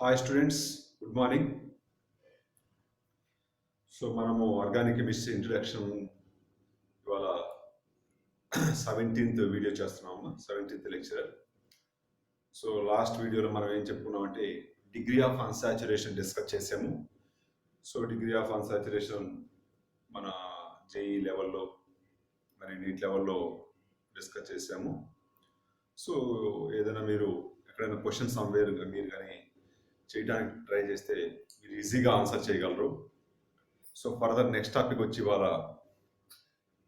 Hi students, good morning. So మనము organic chemistry introduction ఇవాళ 17th video చేస్తున్నాము, 17th lecture. So last వీడియోలో మనం ఏం చెప్పుకున్నామంటే డిగ్రీ ఆఫ్ అన్సాచురేషన్ డిస్కస్ చేసాము. సో డిగ్రీ ఆఫ్ అన్సాచురేషన్ మన జేఈ లెవెల్లో మరి నీట్ లెవెల్లో డిస్కస్ చేసాము. సో ఏదైనా మీరు ఎక్కడైనా క్వశ్చన్ సమ్వేర్ మీరు కానీ చేయడానికి ట్రై చేస్తే మీరు ఈజీగా ఆన్సర్ చేయగలరు. సో ఫర్దర్ నెక్స్ట్ టాపిక్ వచ్చి ఇవాళ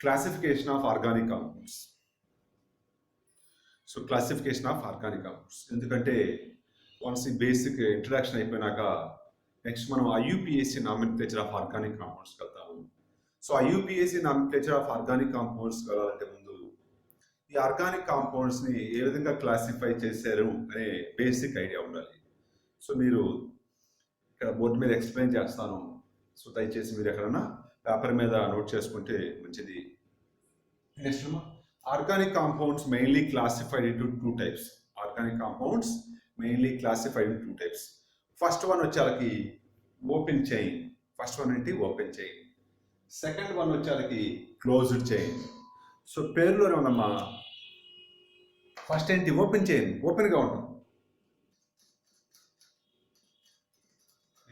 classification of organic compounds. So classification of organic compounds ఎందుకంటే వన్స్ ఈ బేసిక్ ఇంట్రడక్షన్ అయిపోయినాక నెక్స్ట్ మనం ఐయుపిఎస్సి నామినిక్లేచర్ ఆఫ్ ఆర్గానిక్ కాంపౌండ్స్కి వెళ్తాము. So ఐయుపిఎస్సి nomenclature of organic compounds వెళ్ళాలంటే ముందు ఈ ఆర్గానిక్ కాంపౌండ్స్ని ఏ విధంగా క్లాసిఫై చేశారు అనే బేసిక్ ఐడియా ఉండాలి. సో మీరు ఇక్కడ బోర్డు మీద ఎక్స్ప్లెయిన్ చేస్తాను. సో దయచేసి మీరు ఎక్కడన్నా పేపర్ మీద నోట్ చేసుకుంటే మంచిది. Next organic compounds mainly classified into two types. Organic compounds mainly classified in two types. First one వచ్చేకి ఓపెన్ చైన్. ఫస్ట్ వన్ ఏంటి? Open chain. సెకండ్ వన్ వచ్చేకి క్లోజ్డ్ చైన్. సో పేరులోనే ఉందమ్మా. ఫస్ట్ ఏంటి? Open chain. ఓపెన్గా ఉంటాం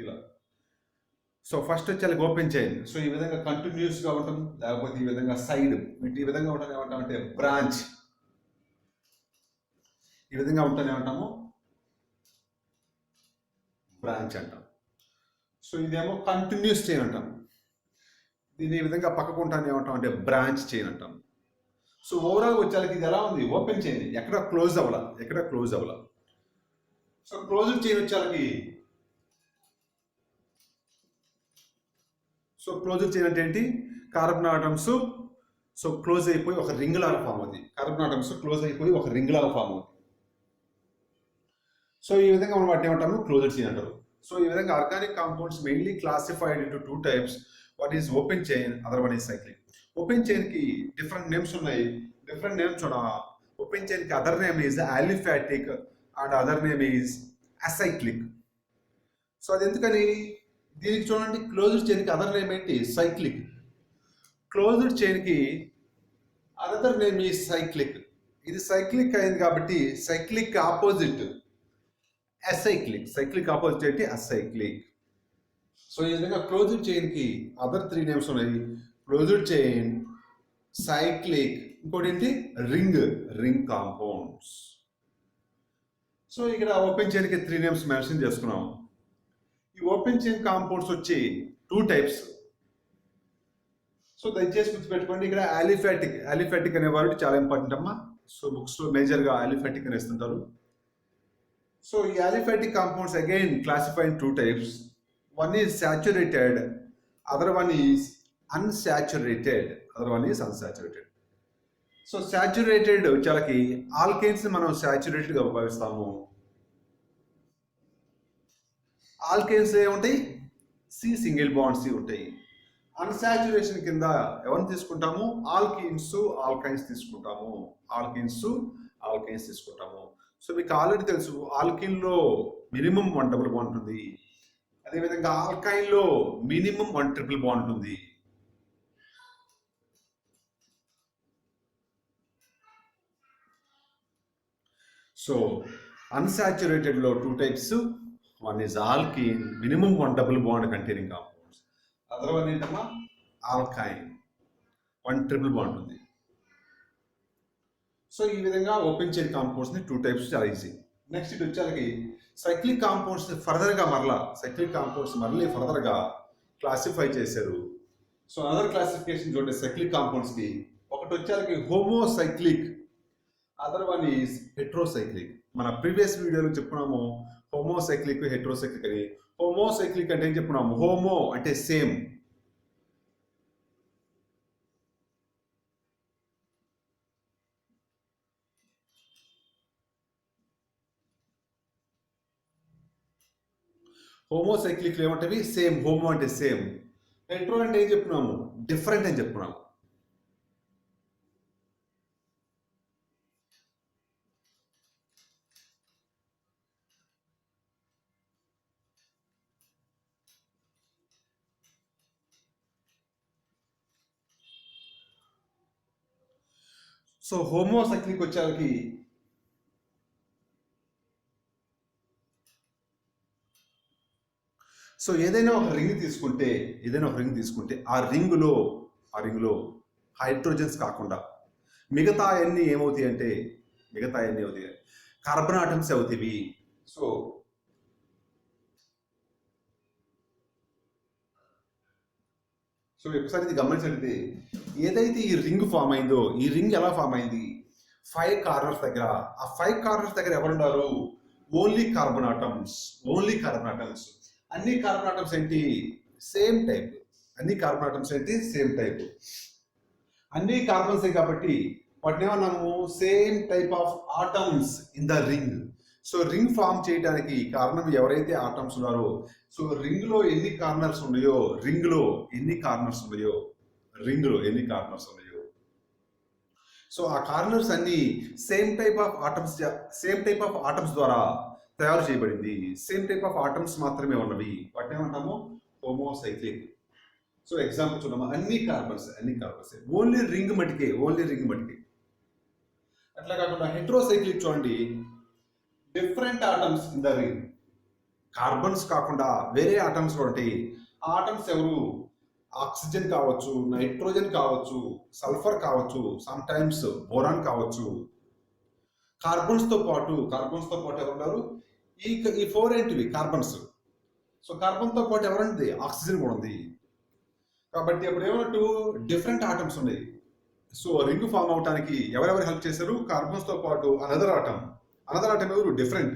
ఇలా. So first వచ్చేది ఓపెన్ చైన్. సో ఈ విధంగా కంటిన్యూస్గా ఉంటాం, లేకపోతే ఈ విధంగా సైడ్ ఈ విధంగా ఉంటానే ఏమంటామంటే బ్రాంచ్. ఈ విధంగా ఉంటానే ఏమంటాము? బ్రాంచ్ అంటాం. సో ఇదేమో కంటిన్యూస్ చైన్ అంటాం. దీన్ని ఈ విధంగా పక్కకు ఉంటానే ఏమంటాం అంటే బ్రాంచ్ చైన్ అంటాం. సో ఓవరాల్ వచ్చేది ఇది ఎలా ఉంది? Open chain. ఎక్కడ క్లోజ్ అవ్వాల. సో క్లోజ్డ్ చైన్ వచ్చేకి సో క్లోజ్డ్ చైన్ అంటే ఏంటి? కార్బన్ ఆటమ్స్ సో క్లోజ్ అయిపోయి ఒక రింగ్ లాగా ఫామ్ అవుతుంది. కార్బన్ ఆటమ్స్ క్లోజ్ అయిపోయి ఒక రింగ్ లాగా ఫామ్ అవుతుంది. సో ఈ విధంగా మనం వాటిని ఏమంటాము? క్లోజ్డ్ చైన్ అంటారు. సో ఈ విధంగా organic compounds mainly classified into two types. One is open chain, other one is cyclic. Open chain కి డిఫరెంట్ నేమ్స్ ఉన్నాయి. డిఫరెంట్ నేమ్స్ చూడ. ఓపెన్ చైన్ కి other name is aliphatic and other name is acyclic. So అది ఎందుకని? దీనికి చూడండి, closed చైన్కి other name ఏంటి? సైక్లిక్. క్లోజ్డ్ చైన్కి అదర్ నేమ్ ఈ సైక్లిక్. ఇది సైక్లిక్ అయింది కాబట్టి cyclic opposite acyclic. Cyclic opposite ఏంటి? అసైక్లిక్. సో ఈ విధంగా క్లోజ్డ్ చైన్కి అదర్ త్రీ నేమ్స్ ఉన్నాయి. క్లోజ్డ్ చైన్, సైక్లిక్, ఇంకోటి ఏంటి? Ring compounds. సో ఇక్కడ ఓపెన్ చైన్కి త్రీ నేమ్స్ మెన్షన్ చేసుకున్నాం. ఈ ఓపెన్ చైన్ కాంపౌండ్స్ వచ్చి టూ టైప్స్. సో దయచేసి గుర్తుపెట్టుకోండి, ఇక్కడ ఆలిఫాటిక్ అనే వర్డ్ చాలా ఇంపార్టెంట్ అమ్మా. సో బుక్స్ లో మేజర్ గా ఆలిఫాటిక్ అని ఇస్తుంటారు. సో ఈ aliphatic compounds again classify in two types. One is saturated, other one is unsaturated. So saturated చాలాకి ఆల్కేన్స్ మనం సాచురేటెడ్ గా భావిస్తాము. ఆల్కేన్స్ ఏముంటాయి? సి సింగిల్ బాండ్స్ ఉంటాయి. అన్సాచురేషన్ కింద ఎవరిని తీసుకుంటాము? ఆల్కైన్స్ తీసుకుంటాము. సో మీకు ఆల్రెడీ తెలుసు, ఆల్కిన్ లో మినిమం 1 డబుల్ బాండ్ ఉంటుంది. అదేవిధంగా ఆల్కైన్ లో మినిమం 1 ట్రిపుల్ బాండ్ ఉంటుంది. సో అన్సాచురేటెడ్ లో two types. One is alkene, minimum 1 double bond containing compounds. Other one ఏంటమ్మా? ఆల్కైన్, 1 ట్రిపుల్ బాండ్ ఉంది. సో ఈ విధంగా ఓపెన్ చైన్ కాంపౌండ్స్ ని టూ టైప్స్ చాలా ఈజీ. నెక్స్ట్ ఇటు వచ్చేకి సైక్లిక్ కాంపౌండ్స్ ఫర్దర్ గా క్లాసిఫై చేశారు. సో అదర్ క్లాసిఫికేషన్ చూడండి. సైక్లిక్ కాంపౌండ్స్ కి ఒకటి వచ్చేకి హోమోసైక్లిక్, అదర్ వన్ ఈజ్ హెట్రోసైక్లిక్. మన ప్రీవియస్ వీడియోలో చెప్పుకున్నాము హోమోసైక్లిక్, హెట్రోసైక్లిక్ అని. హోమోసైక్లిక్ అంటే ఏం చెప్పుకున్నాము? హోమో అంటే సేమ్, హోమోసైక్లిక్ ఏమంటవి? సేమ్. హోమో అంటే సేమ్. హెట్రో అంటే ఏం చెప్పుకున్నాము? డిఫరెంట్ అని చెప్పుకున్నాము. సో హోమోసైక్లిక్ వచ్చేసరికి సో ఏదైనా ఒక రింగ్ తీసుకుంటే ఆ రింగులో హైడ్రోజన్స్ కాకుండా మిగతా అన్ని ఏమవుతాయి కార్బన్ ఆటమ్స్ అవుతాయి. సో ఒకసారి ఇది గమనించండి, ఏదైతే ఈ రింగ్ ఫామ్ అయిందో, ఈ రింగ్ ఎలా ఫామ్ అయింది? 5 కార్నర్స్ దగ్గర. ఆ 5 కార్నర్స్ దగ్గర ఎవరున్నారు? Only carbon atoms. అన్ని కార్బన్ ఆటమ్స్ ఏంటి? Same type. అన్ని కార్బన్స్ కాబట్టి వాటిని ఏమన్నాము? Same type of atoms in the ring. So ring form చేయడానికి కారణం ఎవరైతే ఆటమ్స్ ఉన్నారో, సో రింగ్ లో ఎన్ని కార్నర్స్ ఉన్నాయో సో ఆ కార్నర్స్ అన్ని సేమ్ టైప్ ఆఫ్ ఆటమ్స్ ద్వారా తయారు చేయబడింది. సేమ్ టైప్ ఆఫ్ ఆటమ్స్ మాత్రమే ఉన్నవి. వాటిని ఏమంటాము? హోమోసైక్లిక్. సో ఎగ్జాంపుల్ చూడమ్మా, అన్ని కార్బన్స్ ఓన్లీ రింగ్ మటుకే. అట్లా కాకుండా హెట్రోసైక్లిక్ చూడండి, different atoms in the ring. Carbons కాకుండా వేరే ఆటమ్స్ ఉంటాయి. ఆ ఆటమ్స్ ఎవరు? ఆక్సిజన్ కావచ్చు, నైట్రోజన్ కావచ్చు, సల్ఫర్ కావచ్చు, సమ్ టైమ్స్ బోరాన్ కావచ్చు. కార్బన్స్ తో పాటు ఎవరున్నారు? ఈ 4 ఏంటివి? కార్బన్స్. సో కార్బన్ తో పాటు ఎవరుంది? ఆక్సిజన్ కూడా ఉంది. కాబట్టి అప్పుడు ఏమన్నట్టు? డిఫరెంట్ ఆటమ్స్ ఉన్నాయి. సో రింగ్ ఫామ్ అవడానికి ఎవరెవరు హెల్ప్ చేశారు? కార్బన్స్ తో పాటు అనదర్ ఆటమ్ ఎవరు? డిఫరెంట్.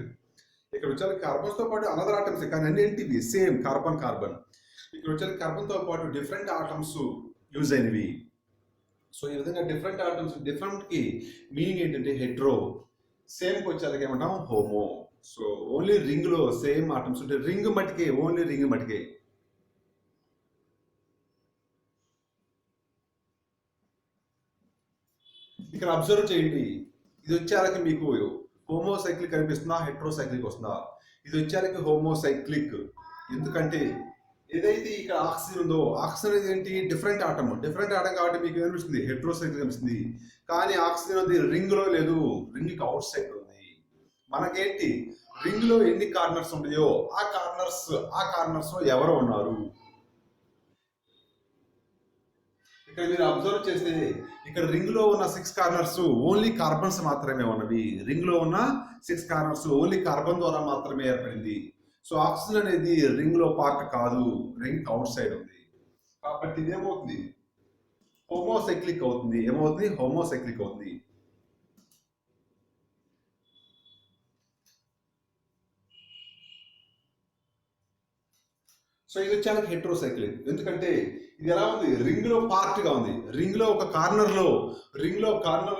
ఇక్కడ వచ్చారు కార్బన్స్ తో పాటు అనదర్ ఆటమ్స్, కానీ అన్ని ఏంటివి? Same carbon. ఇక్కడ వచ్చారు కార్బన్ తో పాటు డిఫరెంట్ ఆటమ్స్ యూజ్ అయినవి. సో ఈ విధంగా డిఫరెంట్ ఆటమ్స్, డిఫరెంట్ కి మీనింగ్ ఏంటంటే హెట్రో. సేమ్ కి వచ్చేసరికి ఏమంటాం? హోమో. సో ఓన్లీ రింగ్ లో సేమ్ ఆటమ్స్ ఉంటే ఓన్లీ రింగ్ మటుకే. ఇక్కడ అబ్జర్వ్ చేయండి, ఇది వచ్చేసరికి మీకు హోమోసైక్లిక్ కనిపిస్తుందా? హెట్రోసైక్లిక్ వస్తుందా? ఇది వచ్చేసరికి హోమోసైక్లిక్. ఎందుకంటే ఏదైతే ఇక్కడ ఆక్సిజన్ ఉందో, ఆక్సిజన్ అనేది ఏంటి? డిఫరెంట్ ఆటమ్ కాబట్టి మీకు ఏమనిపిస్తుంది? హెట్రోసైక్లిక్ అనిపిస్తుంది. కానీ ఆక్సిజన్ అనేది రింగ్ లో లేదు, రింగ్ అవుట్ సైడ్ ఉంది. మనకేంటి? రింగ్ లో ఎన్ని కార్నర్స్ ఉన్నాయో ఆ కార్నర్స్ లో ఎవరు ఉన్నారు? ఇక్కడ మీరు అబ్జర్వ్ చేస్తే ఇక్కడ రింగ్ లో ఉన్న 6 కార్నర్స్ ఓన్లీ కార్బన్స్ మాత్రమే ఉన్నవి. రింగ్ లో ఉన్న 6 కార్నర్స్ ఓన్లీ కార్బన్ ద్వారా మాత్రమే ఏర్పడింది. సో ఆక్సిజన్ అనేది రింగ్ లో పార్ట్ కాదు, రింగ్ అవుట్ సైడ్ ఉంది. కాబట్టి ఇది ఏమవుతుంది? హోమోసైక్లిక్ అవుతుంది. హోమోసైక్లిక్ అవుతుంది. సో ఇది వచ్చాక హెట్రోసైక్లిక్. ఎందుకంటే ఇది ఎలా ఉంది? రింగ్ లో పార్ట్ గా ఉంది. రింగ్ లో కార్నర్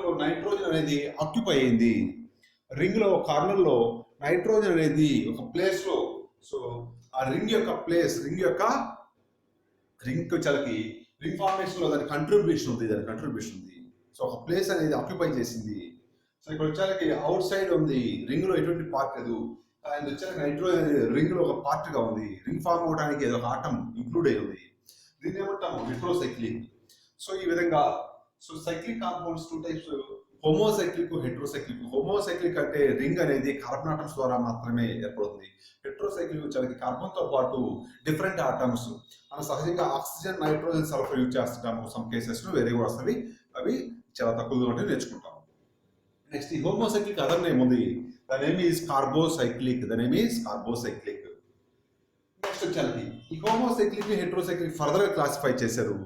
లో నైట్రోజన్ అనేది ఆక్యుపై అయింది. రింగ్ లో కార్నర్ లో నైట్రోజన్ అనేది ఒక ప్లేస్ లో. సో ఆ రింగ్ వచ్చేసరికి రింగ్ ఫార్మేషన్ లో దాని కంట్రిబ్యూషన్ ఉంది. సో ఒక ప్లేస్ అనేది ఆక్యుపై చేసింది. సో ఇక్కడ వచ్చేసరికి అవుట్ సైడ్ ఉంది, రింగ్ లో ఎటువంటి పార్ట్ లేదు. అండ్ వచ్చేసరికి నైట్రోజన్ రింగ్ లో ఒక పార్ట్ గా ఉంది. రింగ్ ఫార్మ్ అవడానికి ఏదో ఒక ఆటం ఇంక్లూడ్ అయి ఉంది. దీన్ని ఏమంటాము? హెట్రోసైక్లిక్. సో ఈ విధంగా సైక్లిక్ కాంపౌండ్స్ 2 టైప్స్, హోమోసైక్లిక్, హెట్రోసైక్లిక్. హోమోసైక్లిక్ అంటే రింగ్ అనేది కార్బన్ ఆటమ్స్ ద్వారా మాత్రమే ఏర్పడుతుంది. హెట్రోసైక్లిక్ వచ్చేసరికి కార్బన్ తో పాటు డిఫరెంట్ ఆటమ్స్. మనం సహజంగా ఆక్సిజన్, నైట్రోజన్, సల్ఫర్ యూజ్ చేస్తుంటాము. సమ్ కేసెస్ లో వేరే కూడా వస్తాయి, అవి చాలా తక్కువగా ఉంటే నేర్చుకుంటాం. నెక్స్ట్ ఈ హోమోసైక్లిక్ అదర్ నేమ్ ఉంది. The name is carbocyclic. Next వచ్చేది ఈ హోమోసైక్లిక్ ని హెట్రోసైక్లిక్ ఫర్దర్ గా క్లాసిఫై చేశారు.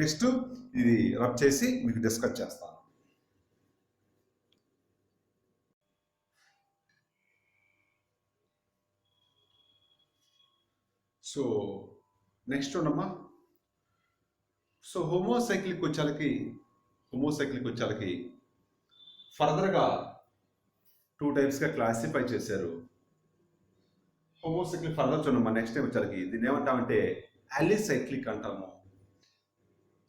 నెక్స్ట్ ఇది రబ్ చేసి మీకు డిస్కస్ చేస్తాను. సో నెక్స్ట్ ఉండమ్మా. సో హోమోసైక్లిక్ వచ్చేలకి ఫర్దర్ గా 2 టైప్స్ గా క్లాసిఫై చేశారు. హోమోసైక్లిక్ ఫర్దర్ చూడమ్మా. నెక్స్ట్ టైం వచ్చేసరికి దీన్ని ఏమంటామంటే అలిసైక్లిక్ అంటాము.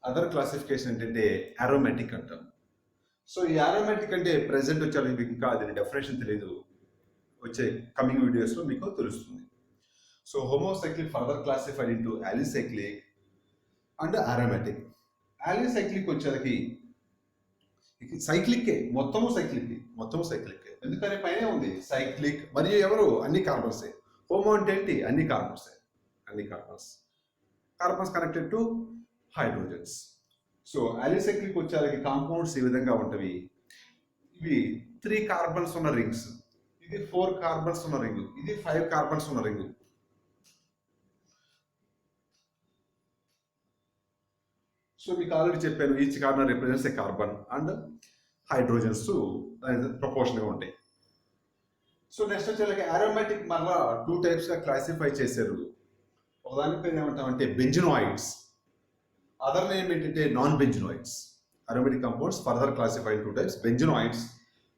అదర్ క్లాసిఫికేషన్ ఏంటంటే అరోమాటిక్ అంటాము. సో ఈ అరోమాటిక్ అంటే ప్రెసెంట్ వచ్చేసరికి మీకు ఇంకా దీని డెఫినేషన్ తెలియదు, వచ్చే కమింగ్ వీడియోస్ లో మీకు తెలుస్తుంది. So homocyclic further classified into alicyclic and aromatic. Alicyclic వచ్చేసరికి సైక్లిక్కే, మొత్తము సైక్లిక్కే. ఎందుకని పైన ఉంది సైక్లిక్. మరియు ఎవరు? అన్ని కార్బన్సే. హోమో అంటే ఏంటి? అన్ని carbons. Carbons connected to hydrogens. So alicyclic వచ్చేసరికి కాంపౌండ్స్ ఈ విధంగా ఉంటవి. ఇవి 3 కార్బన్స్ ఉన్న రింగ్స్, ఇది 4 కార్బన్స్ ఉన్న రింగ్, ఇది 5 కార్బన్స్ ఉన్న రింగ్. సో మీకు ఆల్రెడీ చెప్పాను, each carbon represents a carbon and hydrogens ప్రపోర్షన్గా ఉంటాయి. సో నెక్స్ట్ వచ్చేసరికి అరోమాటిక్ మళ్ళా 2 టైప్స్గా క్లాసిఫై చేశారు. ఒకదాని పేరు ఏమంటామంటే బెంజినోయిడ్స్, అదర్ నేమ్ ఏంటంటే non benzenoids. Aromatic compounds further classified 2 types, benzenoids,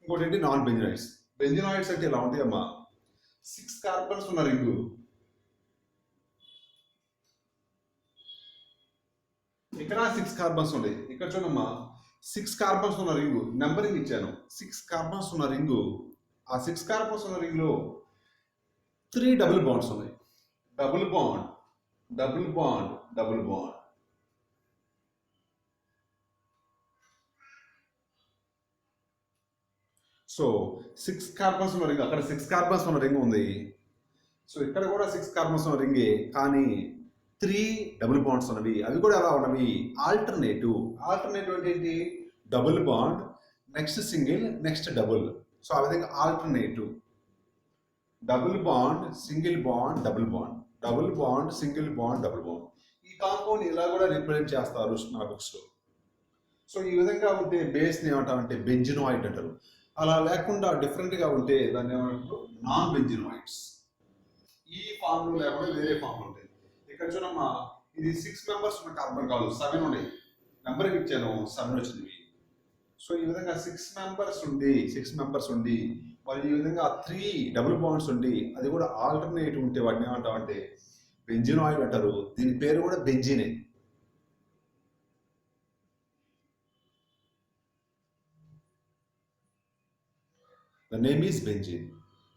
ఇంకోటి ఏంటి నాన్ బెంజినోయిడ్స్. బెంజినోయిడ్స్ అంటే ఇలా ఉంటాయి అమ్మా, 6 కార్బన్స్ ఉన్న రింగు, ఇక్కడ 6 కార్బన్స్ ఉన్నాయి. ఇక్కడ చూడమ్మా 6 కార్బన్స్ ఉన్న రింగు, నెంబరింగ్ ఇచ్చాను. 6 కార్బన్స్ ఉన్న రింగు, ఆ 6 కార్బన్స్ ఉన్న రింగ్లో 3 డబుల్ బాండ్స్ ఉన్నాయి. Double bond, double bond, double bond. So 6 carbons ఉన్న రింగ్, అక్కడ 6 కార్బన్స్ ఉన్న రింగ్ ఉంది. సో ఇక్కడ కూడా 6 కార్బన్స్ ఉన్న రింగే, కానీ 3 డబుల్ బాండ్స్ ఉన్నవి. అవి కూడా ఎలా ఉన్నవి? ఆల్టర్నేటివ్. ఆల్టర్నేటివ్ అంటే ఏంటి? Double bond, next single, next double. So ఆ విధంగా alternative. Double bond, single bond, double bond, double bond, single bond, double bond. ఈ కాంపౌండ్ ఇలా కూడా రిప్రజెంట్ చేస్తారు నా బుక్స్లో. సో ఈ విధంగా ఉంటే బేస్ని ఏమంటామంటే బెంజినోయిడ్ అంటారు. అలా లేకుండా డిఫరెంట్గా ఉంటే దాన్ని ఏమంటారు? నాన్ బెంజినోయిడ్స్. ఈ ఫామ్లో లేకుండా వేరే ఫామ్లో ఉంటాయి. ఇక్కడ చూడమ్మా, ఇది 6 మెంబర్స్ ఉన్న కార్బన్ కాదు, 7 ఉన్నాయి. నెంబర్కి ఇచ్చాను, 7 వచ్చింది. సో ఈ విధంగా 6 మెంబర్స్ ఉండి మరి ఈ విధంగా 3 డబుల్ బాండ్స్ ఉండి అది కూడా ఆల్టర్నేటివ్ ఉంటే వాటిని ఏమంటామంటే బెంజినోయిడ్ అంటారు. దీని పేరు కూడా బెంజినే. The name is benzene.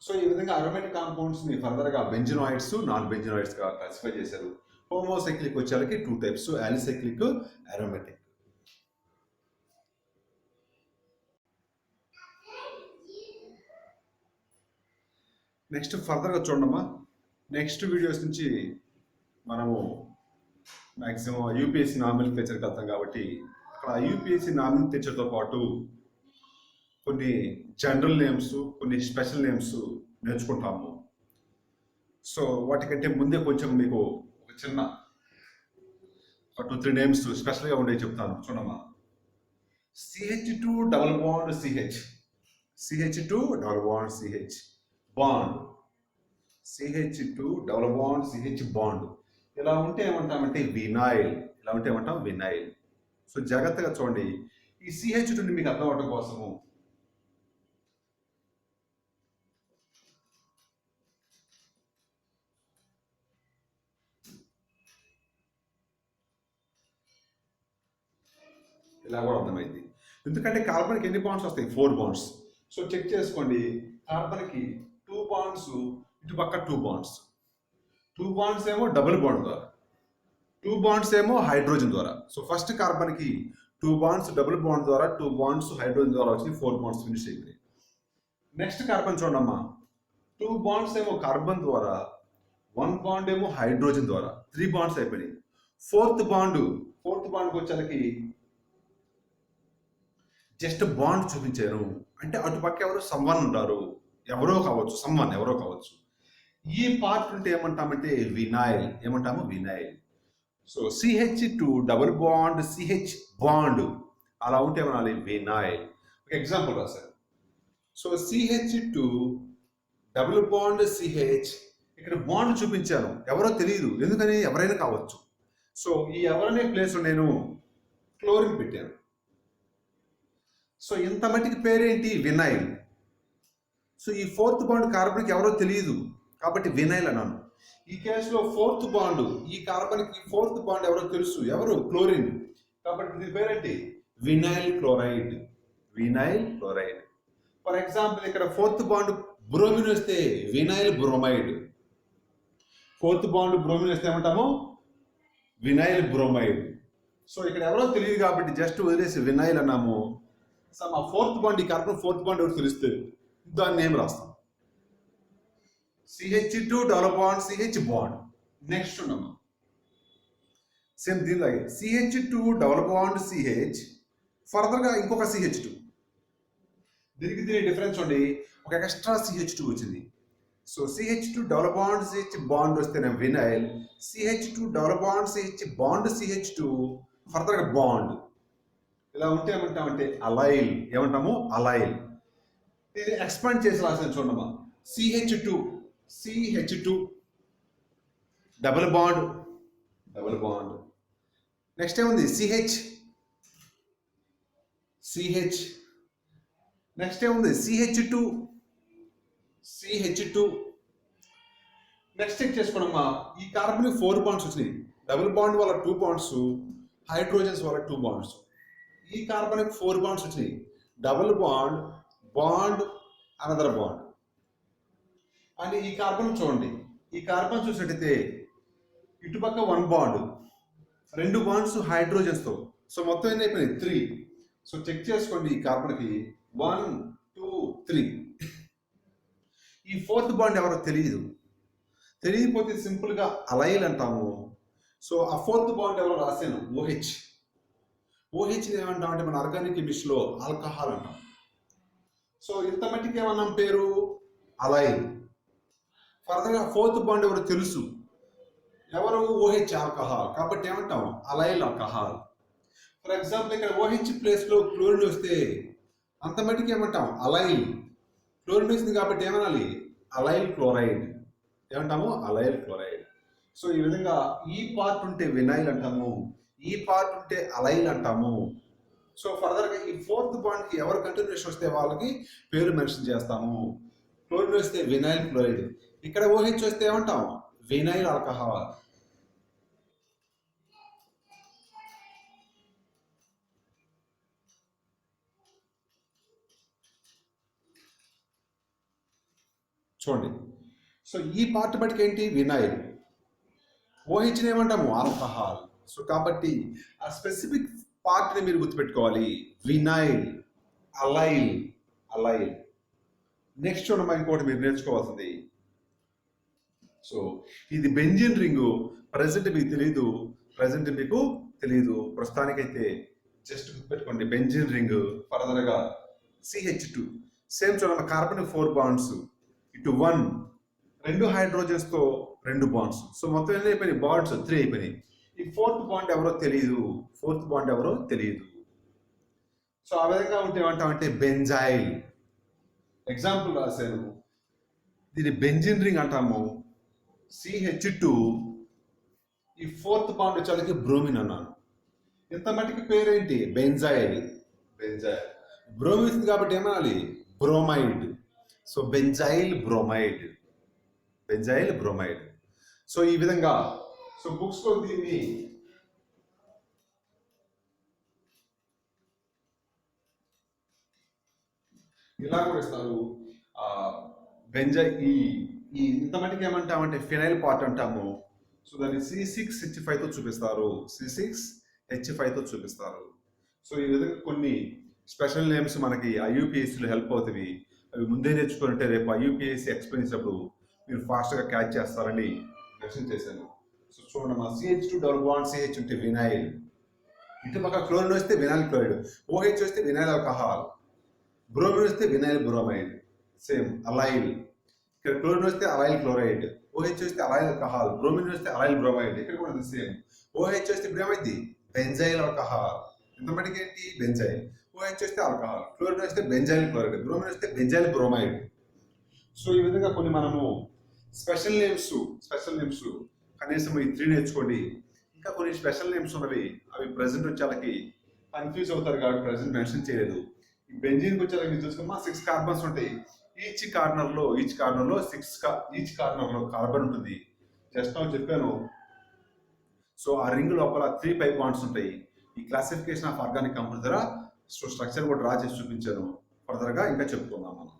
So ఈ విధంగా అరోమాటిక్ కాంపౌండ్స్ ని ఫర్దర్ గా బెంజినోయిడ్స్, నాన్ బెంజినోయిడ్స్ గా క్లాసిఫై చేశారు. హోమోసైక్లిక్ వచ్చేసరికి 2 టైప్స్, అలిసైక్లిక్, అరోమాటిక్. నెక్స్ట్ ఫర్దర్గా చూడమ్మా, నెక్స్ట్ వీడియోస్ నుంచి మనము మ్యాక్సిమం యూపీఎస్సీ నామినిక్లేచర్కి వెళ్తాం కాబట్టి అక్కడ యూపీఎస్సీ నామినిక్లేచర్తో పాటు కొన్ని జనరల్ నేమ్స్, కొన్ని స్పెషల్ నేమ్స్ నేర్చుకుంటాము. సో వాటికంటే ముందే కొంచెం మీకు ఒక చిన్న 2-3 నేమ్స్ స్పెషల్గా ఉండేవి చెప్తాను. చూడమ్మా, CH2 double bond CH, CH2 double bond CH bond, CH2 double bond CH bond. ఇలా ఉంటే ఏమంటామంటే వినైల్, ఇలా ఉంటే ఏమంటాం వినైల్. సో జాగ్రత్తగా చూడండి, ఈ CH2ని మీకు అర్థం అవడం కోసము ఇలా కూడా అర్థమైంది. ఎందుకంటే కార్బన్కి ఎన్ని బాండ్స్ వస్తాయి? 4 బాండ్స్. సో చెక్ చేసుకోండి, కార్బన్కి 2 బాండ్స్, ఇటు పక్క 2 బాండ్స్, 2 బాండ్స్ ఏమో డబుల్ బాండ్ ద్వారా, 2 బాండ్స్ ఏమో హైడ్రోజన్ ద్వారా. సో ఫస్ట్ కార్బన్కి 2 బాండ్స్ డబుల్ బాండ్ ద్వారా, 2 బాండ్స్ హైడ్రోజన్ ద్వారా వచ్చి 4 బాండ్స్ ఫినిష్ అయిపోయి. నెక్స్ట్ కార్బన్ చూడమ్మా, 2 బాండ్స్ ఏమో కార్బన్ ద్వారా, 1 బాండ్ ఏమో హైడ్రోజన్ ద్వారా, 3 బాండ్స్ అయిపోయినాయి. ఫోర్త్ బాండ్కి వచ్చేసరికి జస్ట్ బాండ్ చూపించాను. అంటే అటుపక్క ఎవరు? సమ్వన్ ఉంటారు, ఎవరో కావచ్చు. ఈ పార్ట్ ఉంటే ఏమంటామంటే వినైల్, ఏమంటాము vinyl. So CH2 double bond CH bond, అలా ఉంటే ఏమనాలి? వినైల్. ఒక ఎగ్జాంపుల్ రాశారు. So CH2 double bond CH, ఇక్కడ బాండ్ చూపించాను, ఎవరో తెలియదు, ఎందుకని? ఎవరైనా కావచ్చు. సో ఈ ఎవరనే ప్లేస్లో నేను క్లోరిన్ పెట్టాను. సో ఇంత మట్టికి పేరేంటి? వినైల్. సో ఈ 4th బాండ్ కార్బన్కి ఎవరో తెలియదు కాబట్టి వినైల్ అన్నాను. ఈ కేసులో 4th బాండ్, ఈ కార్బన్కి 4th బాండ్ ఎవరో తెలుసు, ఎవరు? క్లోరిన్. కాబట్టి దీని పేరేంటి? Vinyl chloride. Vinyl chloride. For example ఇక్కడ 4th బాండ్ బ్రోమిన్ వస్తే vinyl bromide. 4th bond bromine వస్తే ఏమంటాము? Vinyl bromide. సో ఇక్కడ ఎవరో తెలియదు కాబట్టి జస్ట్ వదిలేసి వినైల్ అన్నాము. మా ఫోర్త్ బాండ్, ఈ కార్బన్ ఫోర్త్ బాండ్ ఎవరు తెలిస్తే దాని నేమ్ రాస్తాం. CH2 double bond CH bond. Next ఉండమ్మా సేమ్ దీనిలాగే CH2 డబుల్ బాండ్ CH, ఫర్దర్గా ఇంకొక CH2. దీనికి డిఫరెన్స్ ఉండి ఒక ఎక్స్ట్రా CH2 వచ్చింది. So CH2 double bond CH bond వస్తేనే vinyl, CH2 double bond CH bond CH2 ఫర్దర్గా బాండ్. ఇలా ఉంటే ఏమంటామంటే అలైల్. ఏమంటాము? అలైల్. ఇది ఎక్స్పాండ్ చేసి రాసిన చూడమ్మా. CH2 డబుల్ బాండ్ నెక్స్ట్ ఏముంది? CH నెక్స్ట్ ఏముంది? CH2 నెక్స్ట్ చెక్ చేసుకోండమ్మా. ఈ కార్బన్ 4 బాండ్స్ వచ్చినాయి. డబుల్ బాండ్ వల్ల 2 బాండ్స్, హైడ్రోజన్స్ వల్ల 2 బాండ్స్. ఈ కార్బన్ 4 బాండ్స్ వచ్చినాయి. Double bond another bond. And ఈ కార్బన్ చూడండి, ఈ కార్బన్ చూసినట్టయితే ఇటుపక్క 1 బాండ్, 2 బాండ్స్ హైడ్రోజన్స్తో. సో మొత్తం ఎన్ని అయిపోయినాయి? 3. సో చెక్ చేసుకోండి. ఈ కార్బన్కి 1 2 3. ఈ ఫోర్త్ బాండ్ ఎవరో తెలియకపోతే సింపుల్గా అలైల్ అంటాము. సో ఆ ఫోర్త్ బాండ్ ఎవరో రాశాను OH ఏమంటామంటే మన ఆర్గానిక్ కెమిస్ట్రీలో ఆల్కహాల్ అంటాం. సో ఇంత మట్టికి ఏమన్నాం పేరు? అలైల్. ఫర్దర్గా ఫోర్త్ బాండ్ ఎవరు తెలుసు, ఎవరు? OH alcohol. కాబట్టి ఏమంటాం? అలైల్ ఆల్కహాల్. ఫర్ ఎగ్జాంపుల్ ఇక్కడ OH ప్లేస్లో క్లోరిన్ వస్తే అంత మట్టికి ఏమంటాం? అలైల్. క్లోరిన్ వచ్చింది కాబట్టి ఏమనాలి? అలైల్ క్లోరైడ్. ఏమంటాము? అలైల్ క్లోరైడ్. సో ఈ విధంగా ఈ పార్ట్ ఉంటే వినైల్ అంటాము, ఈ పార్ట్ ఉంటే అలైల్ అంటాము. సో ఫర్దర్గా ఈ ఫోర్త్ బాండ్కి ఎవరు కంటిన్యూషన్ వస్తే వాళ్ళకి పేరు మెన్షన్ చేస్తాము. క్లోరిన్ వస్తే వినైల్ క్లోరైడ్. ఇక్కడ OH వస్తే ఏమంటాం? Vinyl alcohol. చూడండి. సో ఈ పార్ట్ బట్టికి ఏంటి? వినైల్. OH ఏమంటాము? ఆల్కహాల్. సో కాబట్టి ఆ స్పెసిఫిక్ పార్ట్ని మీరు గుర్తుపెట్టుకోవాలి. వినైల్, అలైల్. నెక్స్ట్ చూడమ్మా, ఇంకోటి మీరు నేర్చుకోవాల్సింది. సో ఇది బెంజిన్ రింగు. ప్రజెంట్ మీకు తెలియదు. ప్రస్తుతానికైతే జస్ట్ గుర్తుపెట్టుకోండి బెంజిన్ రింగ్. ఫర్దర్గా CH2 సేమ్ చూడమ్మా. కార్బన్ 4 బాండ్స్, ఇటు 1, 2 హైడ్రోజన్స్తో 2 బాండ్స్. సో మొత్తం ఎన్ని అయిపోయినాయి? బాండ్స్ 3 అయిపోయినాయి. ఈ ఫోర్త్ బాండ్ ఎవరో తెలియదు. సో ఆ విధంగా ఉంటే ఏమంటామంటే బెంజైల్. ఎగ్జాంపుల్ రాశాను. దీన్ని బెంజిన్ రింగ్ అంటాము. CH2 ఈ ఫోర్త్ బాండ్ వచ్చేసరికి బ్రోమిన్ అన్నాను. ఇంత మట్టికి పేరేంటి? బెంజైల్. బ్రోమిన్ కాబట్టి ఏమనాలి? Bromide. So benzyl bromide. So ఈ విధంగా సో బుక్స్లో దీన్ని ఇలా కూడా ఇస్తారు. బెంజైల్ ఈ ఇంత మటుకు ఏమంటామంటే ఫినైల్ పార్ట్ అంటాము. సో దాన్ని C6H5తో చూపిస్తారు. సో ఈ విధంగా కొన్ని స్పెషల్ నేమ్స్ మనకి IUPACలో హెల్ప్ అవుతాయి. అవి ముందే నేర్చుకుంటే రేపు IUPAC ఎక్స్ప్లెయిన్ చేసినప్పుడు మీరు ఫాస్ట్గా క్యాచ్ చేస్తారని మెన్షన్ చేశాను. సో చూడండి, మా CH2 డబుల్ బాండ్ CH ఉంటే వినైల్, ఇటు పక్క క్లోరిన్ వస్తే వినైల్ క్లోరైడ్, OH వస్తే వినైల్ ఆల్కహాల్, బ్రోమిన్ వస్తే వినైల్ బ్రోమైడ్. సేమ్ అలైల్. ఇక్కడ క్లోరిన్ వస్తే అలైల్ క్లోరైడ్, OH వస్తే అలైల్ ఆల్కహాల్, బ్రోమిన్ వస్తే అలైల్ బ్రోమైడ్. ఇక్కడ కూడా సేమ్. OH వస్తే ఇప్పుడు ఏమైంది? Benzyl alcohol. ఇంతమటికి ఏంటి? బెంజైల్. OH వస్తే ఆల్కహాల్, క్లోరిన్ వస్తే బెంజైల్ క్లోరైడ్, బ్రోమిన్ వస్తే బెంజైల్ బ్రోమైడ్. సో ఈ విధంగా కొన్ని మనము స్పెషల్ నేమ్స్ కనీసం ఈ 3 నేర్చుకోండి. ఇంకా కొన్ని స్పెషల్ నేమ్స్ ఉన్నవి, అవి ప్రెసెంట్ వచ్చేళ్ళకి కన్ఫ్యూజ్ అవుతారు కాబట్టి ప్రెసెంట్ మెన్షన్ చేయలేదు. ఈ బెంజీన్కి వచ్చేళ్ళకి చూసుకున్నా 6 కార్బన్స్ ఉంటాయి. ఈచ్ కార్నర్లో ఈచ్ కార్నర్లో కార్బన్ ఉంటుంది. జస్ట్ నేను చెప్పాను. సో ఆ రింగ్ లోపల 3 పై బాండ్స్ ఉంటాయి. ఈ క్లాసిఫికేషన్ ఆఫ్ ఆర్గానిక్ కంపౌండ్స్ ద్వారా స్ట్రక్చర్ కూడా డ్రా చేసి చూపించాను. ఫర్దర్గా ఇంకా చెప్పుకుందాం మనం.